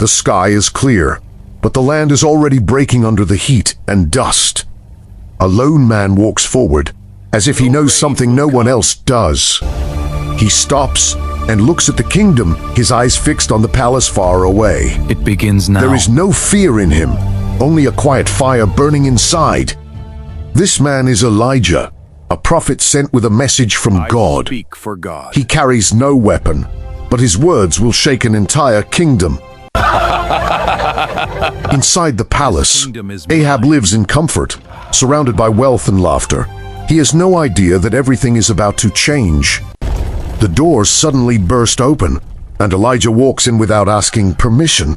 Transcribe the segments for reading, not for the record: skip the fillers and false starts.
The sky is clear, but the land is already breaking under the heat and dust. A lone man walks forward, as if he knows something no one else does. He stops and looks at the kingdom, his eyes fixed on the palace far away. It begins now. There is no fear in him, only a quiet fire burning inside. This man is Elijah, a prophet sent with a message from God. Speak for God. He carries no weapon, but his words will shake an entire kingdom. Inside the palace, Ahab lives in comfort, surrounded by wealth and laughter. He has no idea that everything is about to change. The doors suddenly burst open, and Elijah walks in without asking permission.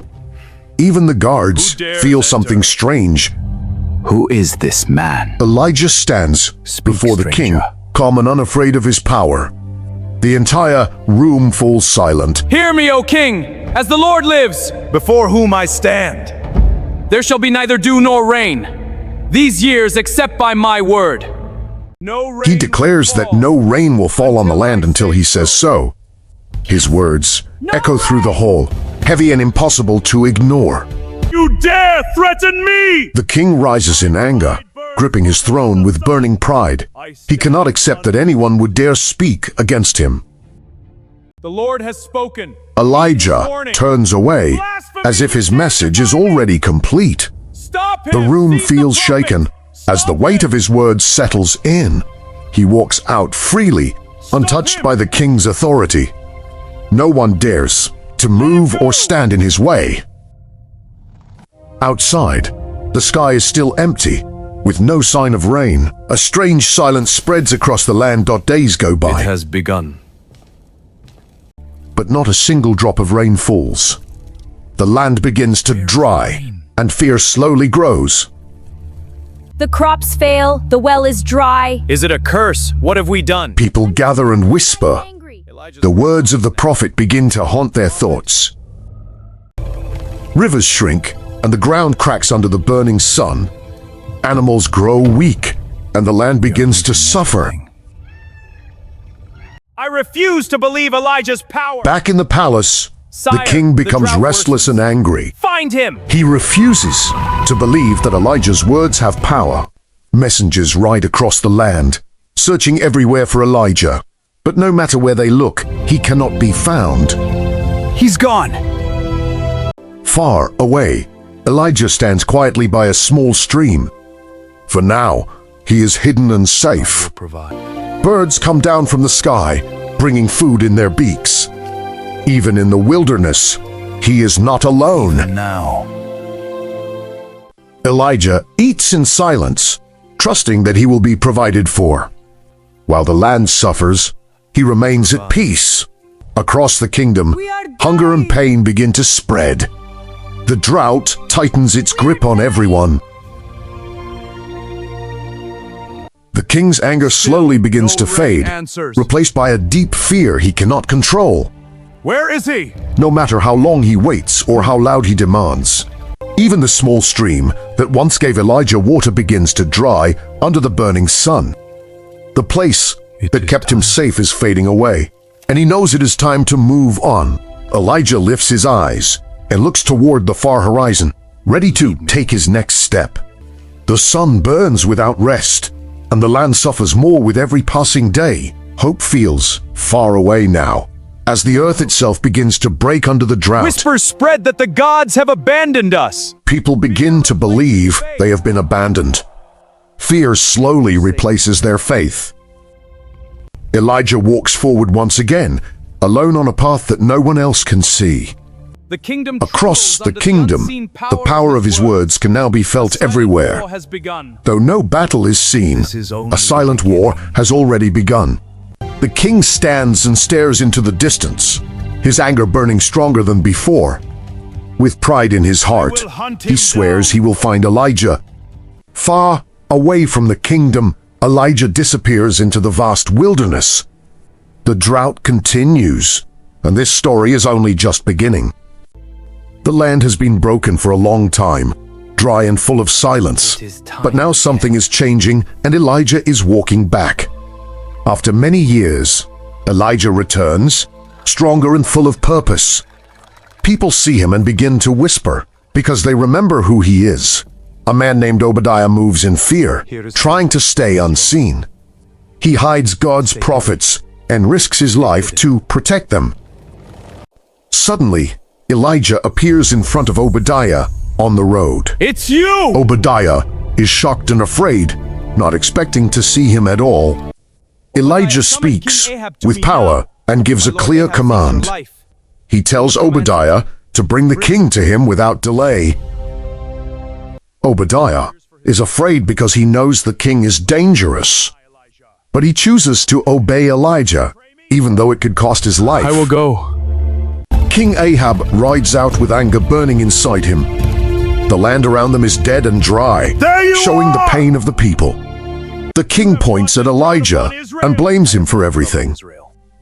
Even the guards feel something strange. Who is this man? Elijah stands before the king, calm and unafraid of his power. The entire room falls silent. Hear me, O king, as the Lord lives, before whom I stand. there shall be neither dew nor rain these years except by my word. No rain He declares that no rain will fall on the land until he says so. His words echo through the hall, heavy and impossible to ignore. You dare threaten me! The king rises in anger, gripping his throne with burning pride. He cannot accept that anyone would dare speak against him. The Lord has spoken. Elijah turns away, as if his message is already complete. Stop him! The room Seize the feels prophet! shaken as the weight of his words settles in. He walks out freely, untouched by the king's authority. No one dares to move or stand in his way. Outside, the sky is still empty, with no sign of rain. A strange silence spreads across the land. Days go by, It has begun. but not a single drop of rain falls. The land begins to dry, and fear slowly grows. The crops fail, the well is dry. Is it a curse? What have we done? People gather and whisper. Angry. The words of the prophet begin to haunt their thoughts. Rivers shrink, and the ground cracks under the burning sun. Animals grow weak, and the land begins to suffer. I refuse to believe Elijah's power. Back in the palace, the Sire, king the becomes drought restless and angry. Find him! He refuses to believe that Elijah's words have power. Messengers ride across the land, searching everywhere for Elijah. But no matter where they look, he cannot be found. He's gone. Far away, Elijah stands quietly by a small stream. For now, he is hidden and safe. Provide. Birds come down from the sky, bringing food in their beaks. Even in the wilderness, he is not alone. Now. Elijah eats in silence, trusting that he will be provided for. While the land suffers, he remains at peace. Across the kingdom, hunger and pain begin to spread. The drought tightens its grip on everyone. The king's anger slowly begins to fade, replaced by a deep fear he cannot control. Where is he? No matter how long he waits or how loud he demands. Even the small stream that once gave Elijah water begins to dry under the burning sun. The place that kept him safe is fading away, and he knows it is time to move on. Elijah lifts his eyes and looks toward the far horizon, ready to take his next step. The sun burns without rest, and the land suffers more with every passing day. Hope feels far away now, as the earth itself begins to break under the drought. Whispers spread that the gods have abandoned us. People begin to believe they have been abandoned. Fear slowly replaces their faith. Elijah walks forward once again, alone on a path that no one else can see. The kingdom Across the kingdom, the power of his words can now be felt everywhere. has begun. Though no battle is seen, a silent war has already begun. The king stands and stares into the distance, his anger burning stronger than before. With pride in his heart, he swears he will find Elijah. Far away from the kingdom, Elijah disappears into the vast wilderness. The drought continues, and this story is only just beginning. The land has been broken for a long time, dry and full of silence. But now something is changing, and Elijah is walking back. After many years, Elijah returns, stronger and full of purpose. People see him and begin to whisper, because they remember who he is. A man named Obadiah moves in fear, trying to stay unseen. He hides God's prophets and risks his life to protect them. Suddenly, Elijah appears in front of Obadiah on the road. It's you! Obadiah is shocked and afraid, not expecting to see him at all. Elijah speaks with power and gives a clear command. He tells Obadiah to bring the king to him without delay. Obadiah is afraid because he knows the king is dangerous. But he chooses to obey Elijah, even though it could cost his life. I will go. King Ahab rides out with anger burning inside him. The land around them is dead and dry, showing the pain of the people. The king points at Elijah and blames him for everything.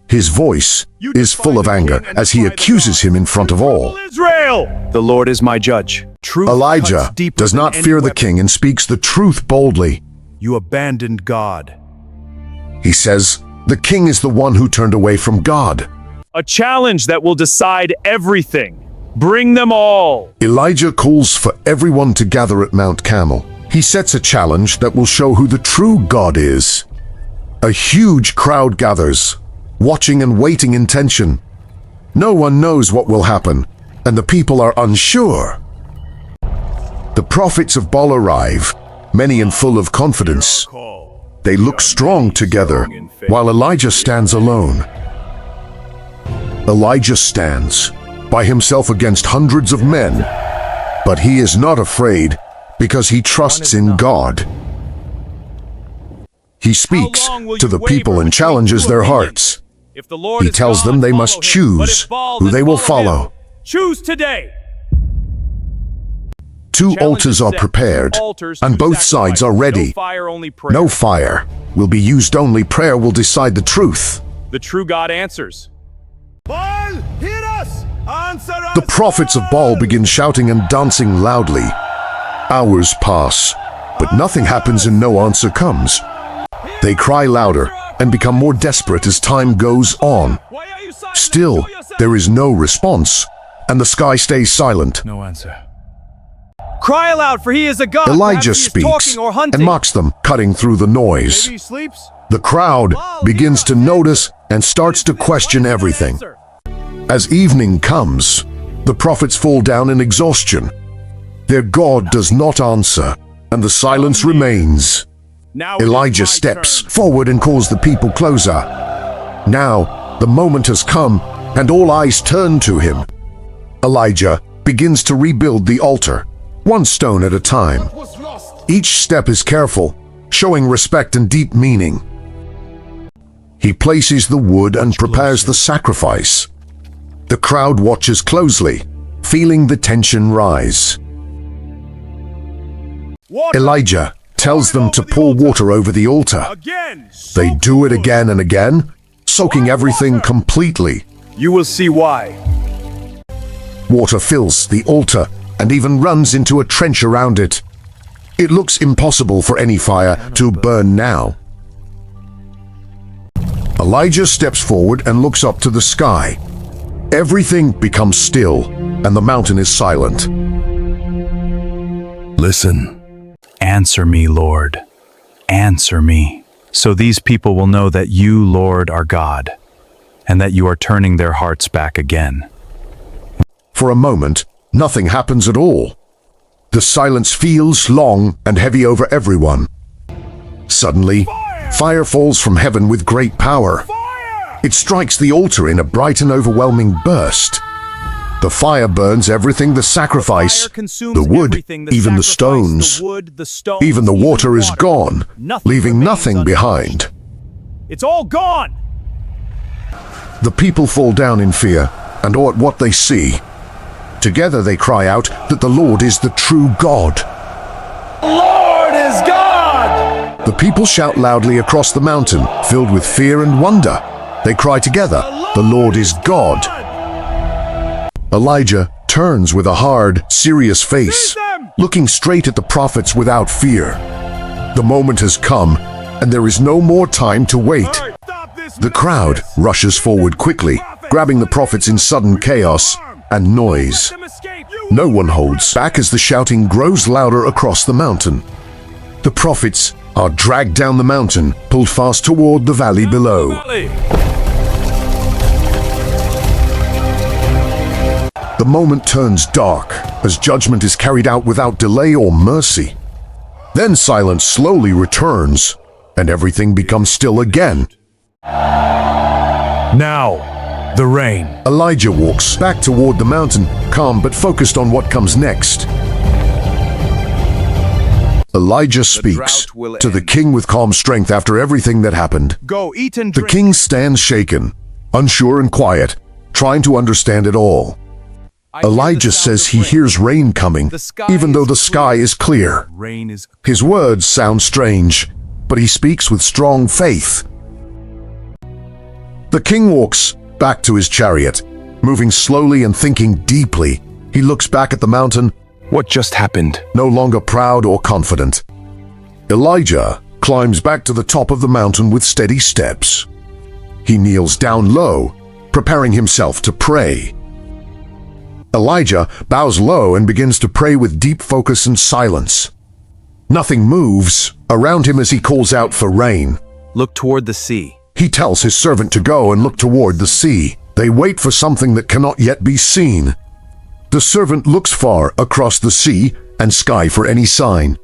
His voice is full of anger as he accuses him in front of all. The Lord is my judge. Elijah does not fear the king and speaks the truth boldly. You abandoned God. He says, the king is the one who turned away from God. A challenge that will decide everything. Bring them all. Elijah calls for everyone to gather at Mount Carmel. He sets a challenge that will show who the true God is. A huge crowd gathers, watching and waiting in tension. No one knows what will happen, and the people are unsure. The prophets of Baal arrive, many and full of confidence. They look strong together, while Elijah stands alone. Elijah stands by himself against hundreds of men, but he is not afraid because he trusts in God. He speaks to the people and challenges their hearts. He tells them they must choose who they will follow. Choose today. 2 altars are prepared, and both sides are ready. No fire will be used, only prayer will decide the truth. The true God answers. Baal, hear us! Answer us! The prophets of Baal begin shouting and dancing loudly. Hours pass, but nothing happens and no answer comes. They cry louder and become more desperate as time goes on. Still, there is no response, and the sky stays silent. No answer. Cry aloud, for he is a God. Elijah speaks and mocks them, cutting through the noise. Maybe he sleeps. The crowd begins to notice and starts to question everything. As evening comes, the prophets fall down in exhaustion. Their God does not answer, and the silence remains. Elijah steps forward and calls the people closer. Now, the moment has come, and all eyes turn to him. Elijah begins to rebuild the altar, one stone at a time. Each step is careful, showing respect and deep meaning. He places the wood and prepares the sacrifice. The crowd watches closely, feeling the tension rise. Elijah tells them to pour water over the altar. They do it again and again, soaking everything completely. You will see why. Water fills the altar and even runs into a trench around it. It looks impossible for any fire to burn now. Elijah steps forward and looks up to the sky. Everything becomes still, and the mountain is silent. Listen. Answer me, Lord. Answer me, so these people will know that you, Lord, are God, and that you are turning their hearts back again. For a moment, nothing happens at all. The silence feels long and heavy over everyone. Suddenly, fire falls from heaven with great power. It strikes the altar in a bright and overwhelming burst. The fire burns everything, the sacrifice, the wood, even the stones. Even the water is gone, leaving nothing behind. It's all gone! The people fall down in fear and awe at what they see. Together they cry out that the Lord is the true God. Lord is God! The people shout loudly across the mountain, filled with fear and wonder. They cry together, the Lord is God. Elijah turns with a hard, serious face, looking straight at the prophets without fear. The moment has come, and there is no more time to wait. The crowd rushes forward quickly, grabbing the prophets in sudden chaos. and noise. Let them escape. You No one holds back as the shouting grows louder across the mountain. The prophets are dragged down the mountain, pulled fast toward the valley below. Valley. The moment turns dark as judgment is carried out without delay or mercy. Then silence slowly returns, and everything becomes still again. Now, the rain. Elijah walks back toward the mountain, calm but focused on what comes next. Elijah speaks drought will to the end. king with calm strength after everything that happened. Go eat and The drink. king stands shaken, unsure and quiet, trying to understand it all. Elijah says he hears rain coming, even though the sky is clear. Rain is His words sound strange, but he speaks with strong faith. The king walks back to his chariot, moving slowly and thinking deeply. He looks back at the mountain, What just happened? no longer proud or confident. Elijah climbs back to the top of the mountain with steady steps. He kneels down low, preparing himself to pray. Elijah bows low and begins to pray with deep focus and silence. Nothing moves around him as he calls out for rain. Look toward the sea. He tells his servant to go and look toward the sea. They wait for something that cannot yet be seen. The servant looks far across the sea and sky for any sign.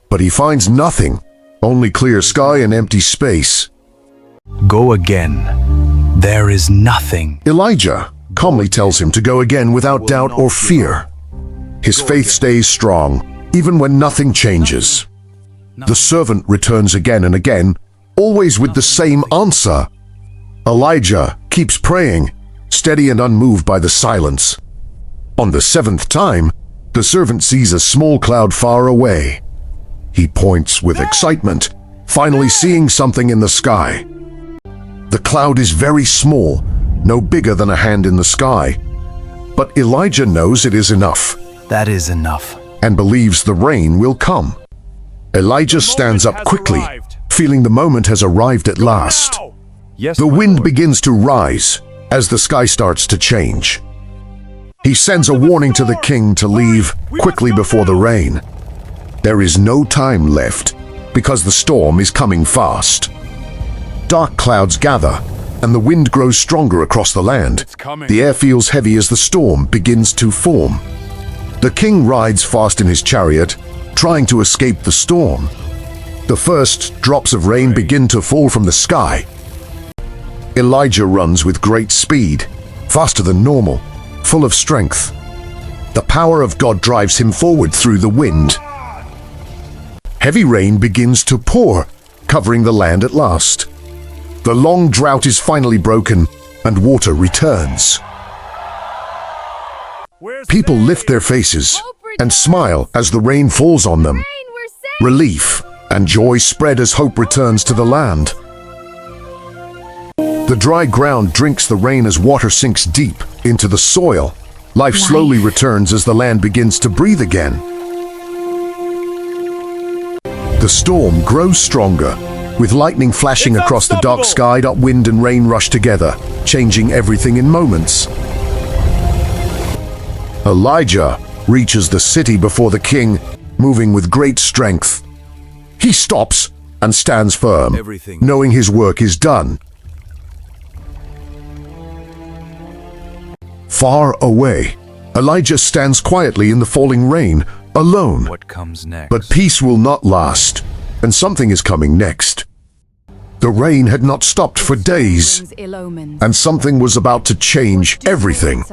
But he finds nothing, only clear sky and empty space. Go again. There is nothing. Elijah calmly tells him to go again without doubt or fear. His faith stays strong, even when nothing changes. The servant returns again and again, always with the same answer. Elijah keeps praying, steady and unmoved by the silence. On the seventh time, the servant sees a small cloud far away. He points with excitement, finally seeing something in the sky. The cloud is very small, no bigger than a hand in the sky. But Elijah knows it is enough That is enough. and believes the rain will come. Elijah stands up quickly, feeling the moment has arrived at last. Yes, The my wind lord. begins to rise as the sky starts to change. He sends a warning to the king to leave quickly before the rain. There is no time left because the storm is coming fast. Dark clouds gather and the wind grows stronger across the land. coming. The air feels heavy as the storm begins to form. The king rides fast in his chariot, trying to escape the storm. The first drops of rain begin to fall from the sky. Elijah runs with great speed, faster than normal, full of strength. The power of God drives him forward through the wind. Heavy rain begins to pour, covering the land at last. The long drought is finally broken, and water returns. Where's People the- lift their faces and smile as the rain falls on them. Relief and joy spread as hope returns to the land. The dry ground drinks the rain as water sinks deep into the soil. Life slowly returns as the land begins to breathe again. The storm grows stronger, with lightning flashing It's across the dark unstoppable. sky. Wind and rain rush together, changing everything in moments. Elijah reaches the city before the king, moving with great strength. He stops and stands firm, Everything. knowing his work is done. Far away, Elijah stands quietly in the falling rain, alone. What comes next? But peace will not last, and something is coming next. The rain had not stopped for days, and something was about to change everything.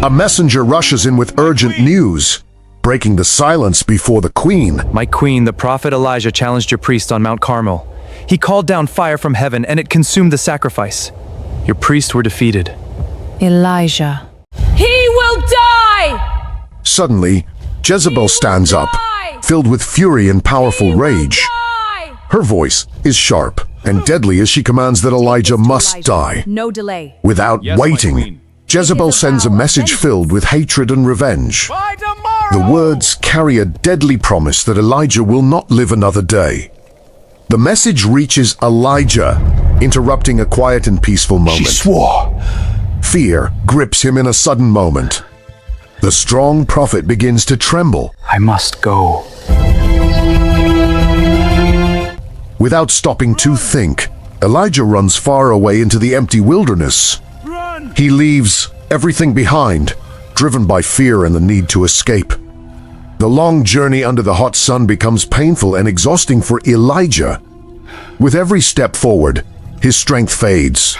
A messenger rushes in with urgent news, breaking the silence before the queen. My queen, the prophet Elijah, challenged your priest on Mount Carmel. He called down fire from heaven, and it consumed the sacrifice. Your priests were defeated. Elijah. He will die! Suddenly, Jezebel stands up, filled with fury and powerful rage. Her voice is sharp and deadly as she commands that Elijah must die. No delay. Without Yes, my waiting, queen. Jezebel sends a message filled with hatred and revenge. By tomorrow! The words carry a deadly promise that Elijah will not live another day. The message reaches Elijah, interrupting a quiet and peaceful moment. She swore. Fear grips him in a sudden moment. The strong prophet begins to tremble. I must go. Without stopping to think, Elijah runs far away into the empty wilderness. He leaves everything behind, driven by fear and the need to escape. The long journey under the hot sun becomes painful and exhausting for Elijah. With every step forward, his strength fades.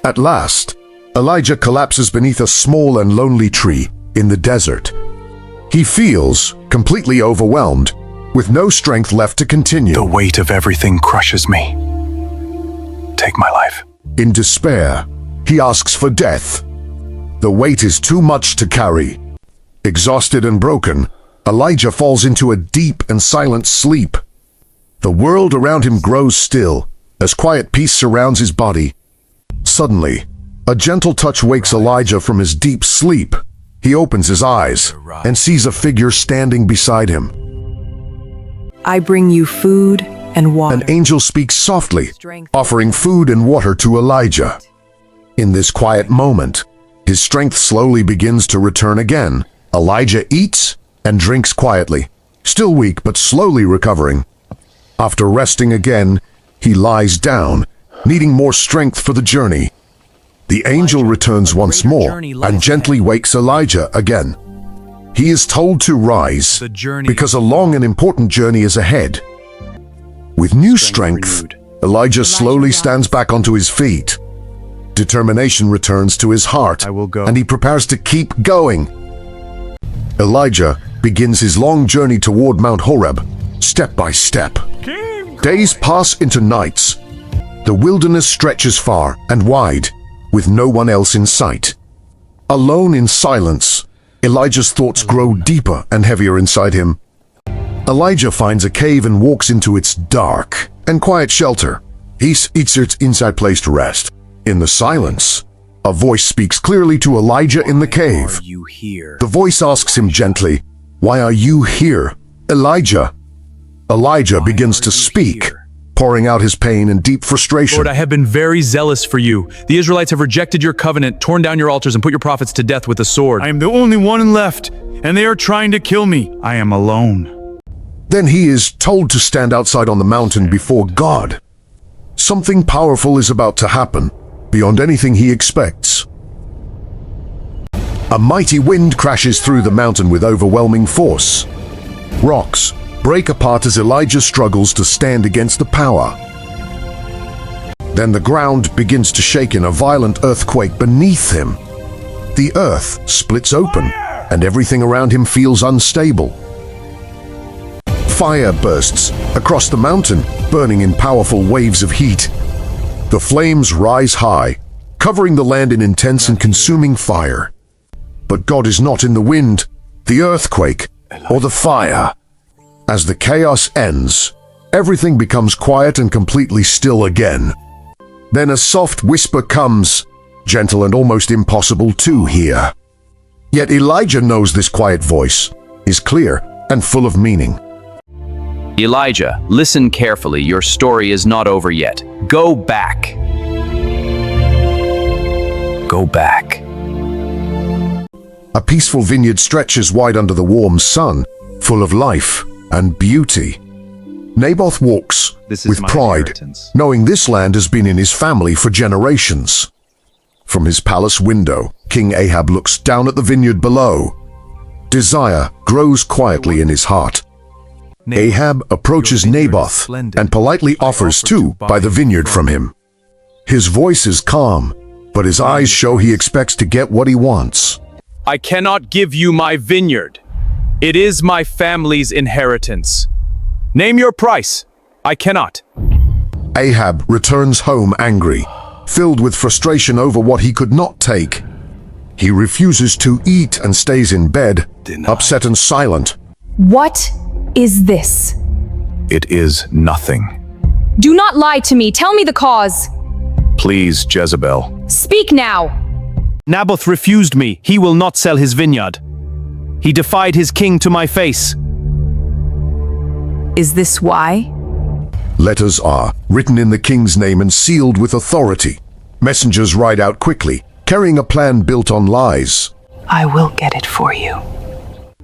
At last, Elijah collapses beneath a small and lonely tree in the desert. He feels completely overwhelmed, with no strength left to continue. The weight of everything crushes me. Take my life. In despair, he asks for death. The weight is too much to carry. Exhausted and broken, Elijah falls into a deep and silent sleep. The world around him grows still, as quiet peace surrounds his body. Suddenly, a gentle touch wakes Elijah from his deep sleep. He opens his eyes and sees a figure standing beside him. I bring you food and water. An angel speaks softly, offering food and water to Elijah. In this quiet moment, his strength slowly begins to return again. Elijah eats and drinks quietly, still weak but slowly recovering. After resting again, he lies down, needing more strength for the journey. The angel returns once more and gently wakes Elijah again. He is told to rise because a long and important journey is ahead. With new strength, Elijah slowly stands back onto his feet. Determination returns to his heart, and he prepares to keep going. Elijah begins his long journey toward Mount Horeb, step by step. Days pass into nights. The wilderness stretches far and wide, with no one else in sight. Alone in silence, Elijah's thoughts grow deeper and heavier inside him. Elijah finds a cave and walks into its dark and quiet shelter. He seeks its inside place to rest. In the silence, a voice speaks clearly to Elijah in the cave. The voice asks him gently, "Why are you here, Elijah?" Elijah begins to speak, pouring out his pain and deep frustration. Lord, I have been very zealous for you. The Israelites have rejected your covenant, torn down your altars, and put your prophets to death with the sword. I am the only one left, and they are trying to kill me. I am alone. Then he is told to stand outside on the mountain before God. Something powerful is about to happen, beyond anything he expects. A mighty wind crashes through the mountain with overwhelming force. Rocks break apart as Elijah struggles to stand against the power. Then the ground begins to shake in a violent earthquake beneath him. The earth splits open, and everything around him feels unstable. Fire bursts across the mountain, burning in powerful waves of heat. The flames rise high, covering the land in intense and consuming fire. But God is not in the wind, the earthquake, or the fire. As the chaos ends, everything becomes quiet and completely still again. Then a soft whisper comes, gentle and almost impossible to hear. Yet Elijah knows this quiet voice is clear and full of meaning. Elijah, listen carefully. Your story is not over yet. Go back. Go back. A peaceful vineyard stretches wide under the warm sun, full of life and beauty. Naboth walks with pride, knowing this land has been in his family for generations. From his palace window, King Ahab looks down at the vineyard below. Desire grows quietly in his heart. Ahab approaches Naboth and politely offers to buy the vineyard from him. His voice is calm, but his eyes show he expects to get what he wants. I cannot give you my vineyard. It is my family's inheritance. Name your price. I cannot. Ahab returns home angry, filled with frustration over what he could not take. He refuses to eat and stays in bed, upset and silent. What is this? It is nothing. Do not lie to me. Tell me the cause. Please, Jezebel. Speak now. Naboth refused me. He will not sell his vineyard. He defied his king to my face. Is this why? Letters are written in the king's name and sealed with authority. Messengers ride out quickly, carrying a plan built on lies. I will get it for you.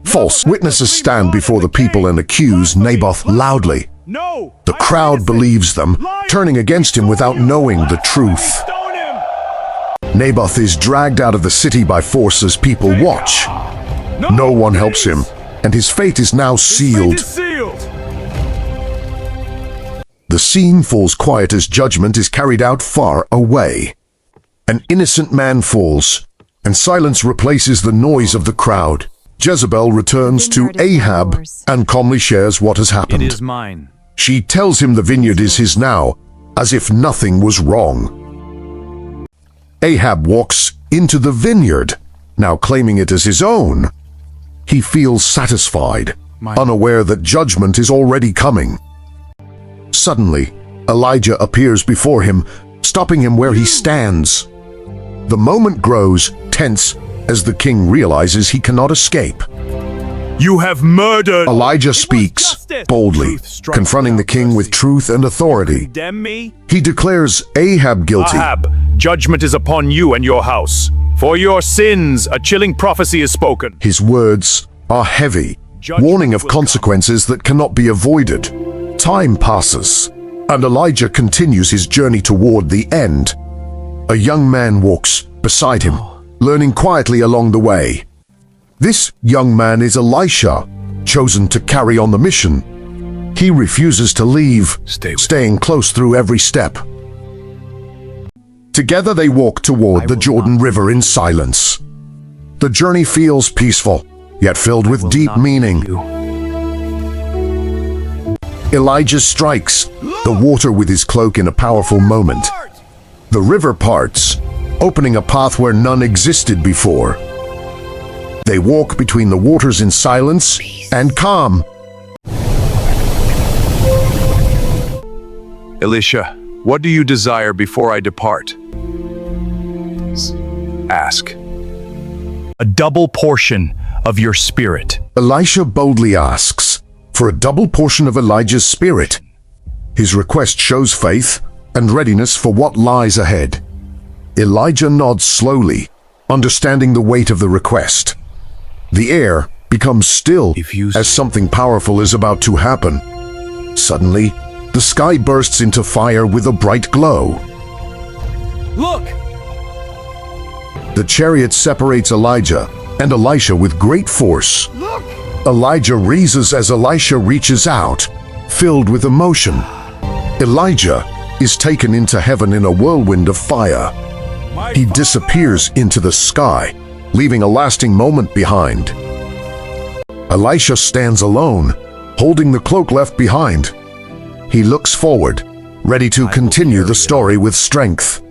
False witnesses stand before the people and accuse Naboth loudly. No! The crowd believes them, turning against him without knowing the truth. Stone him! Naboth is dragged out of the city by force as people watch. No one helps him, and his fate is now sealed. The scene falls quiet as judgment is carried out far away. An innocent man falls, and silence replaces the noise of the crowd. Jezebel returns to Ahab and calmly shares what has It happened. is mine. She tells him the vineyard is his now, as if nothing was wrong. Ahab walks into the vineyard, now claiming it as his own. He feels satisfied, unaware that judgment is already coming. Suddenly, Elijah appears before him, stopping him where he stands. The moment grows tense as the king realizes he cannot escape. You have murdered! Elijah speaks boldly, confronting the king with truth and authority. Condemn me? He declares Ahab guilty. Ahab, judgment is upon you and your house. For your sins, a chilling prophecy is spoken. His words are heavy, warning of consequences that cannot be avoided. Time passes, and Elijah continues his journey toward the end. A young man walks beside him, learning quietly along the way. This young man is Elisha, chosen to carry on the mission. He refuses to leave, staying close through every step. Together they walk toward the Jordan River in silence. The journey feels peaceful, yet filled with deep meaning. Elijah strikes the water with his cloak in a powerful moment. The river parts, opening a path where none existed before. They walk between the waters in silence and calm. Elisha, what do you desire before I depart? Ask. A double portion of your spirit. Elisha boldly asks for a double portion of Elijah's spirit. His request shows faith and readiness for what lies ahead. Elijah nods slowly, understanding the weight of the request. The air becomes still as something powerful is about to happen. Suddenly, the sky bursts into fire with a bright glow. Look! The chariot separates Elijah and Elisha with great force. Elijah reases as Elisha reaches out, filled with emotion. Elijah is taken into heaven in a whirlwind of fire. He disappears into the sky, leaving a lasting moment behind. Elisha stands alone, holding the cloak left behind. He looks forward, ready to continue the story with strength.